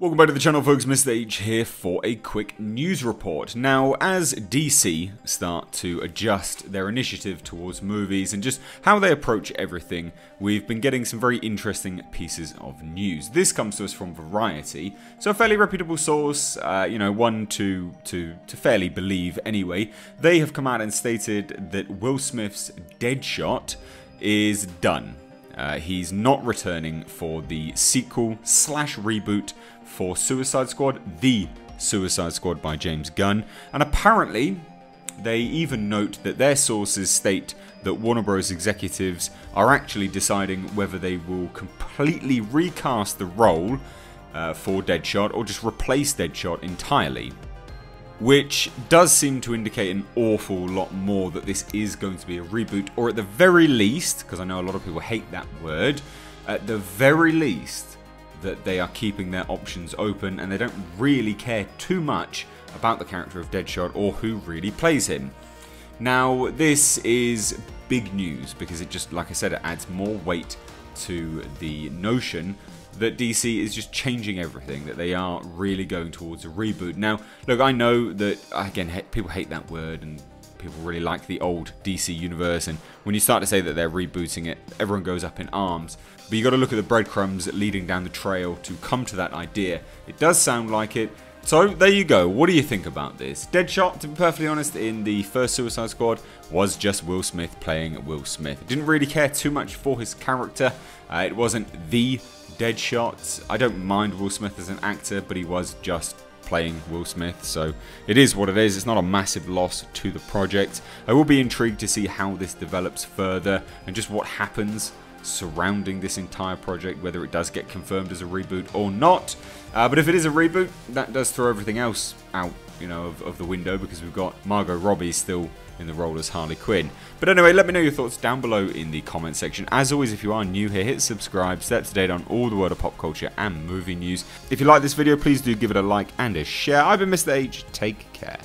Welcome back to the channel, folks. Mr. H here for a quick news report. Now, as DC start to adjust their initiative towards movies and just how they approach everything, we've been getting some very interesting pieces of news. This comes to us from Variety, so a fairly reputable source, one to fairly believe anyway. They have come out and stated that Will Smith's Deadshot is done. He's not returning for the sequel/reboot for Suicide Squad, The Suicide Squad by James Gunn, and apparently they even note that their sources state that Warner Bros. Executives are actually deciding whether they will completely recast the role for Deadshot or just replace Deadshot entirely. Which does seem to indicate an awful lot more that this is going to be a reboot, or at the very least, because I know a lot of people hate that word, at the very least that they are keeping their options open and they don't really care too much about the character of Deadshot or who really plays him. Now, this is big news because it just, like I said, it adds more weight to the notion that DC is just changing everything, that they are really going towards a reboot. Now, look, I know that, again, people hate that word and people really like the old DC universe, and when you start to say that they're rebooting it, everyone goes up in arms. But you got to look at the breadcrumbs leading down the trail to come to that idea. It does sound like it. So there you go. What do you think about this? Deadshot, to be perfectly honest, in the first Suicide Squad was just Will Smith playing Will Smith. Didn't really care too much for his character. It wasn't the Deadshot. I don't mind Will Smith as an actor, but he was just playing Will Smith, so it is what it is. It's not a massive loss to the project. I will be intrigued to see how this develops further and just what happens surrounding this entire project, whether it does get confirmed as a reboot or not. But if it is a reboot, that does throw everything else out, of the window, because we've got Margot Robbie still in the role as Harley Quinn. But anyway, let me know your thoughts down below in the comment section. As always, if you are new here, hit subscribe, stay up to date on all the world of pop culture and movie news. If you like this video, please do give it a like and a share. I've been Mr. H, take care.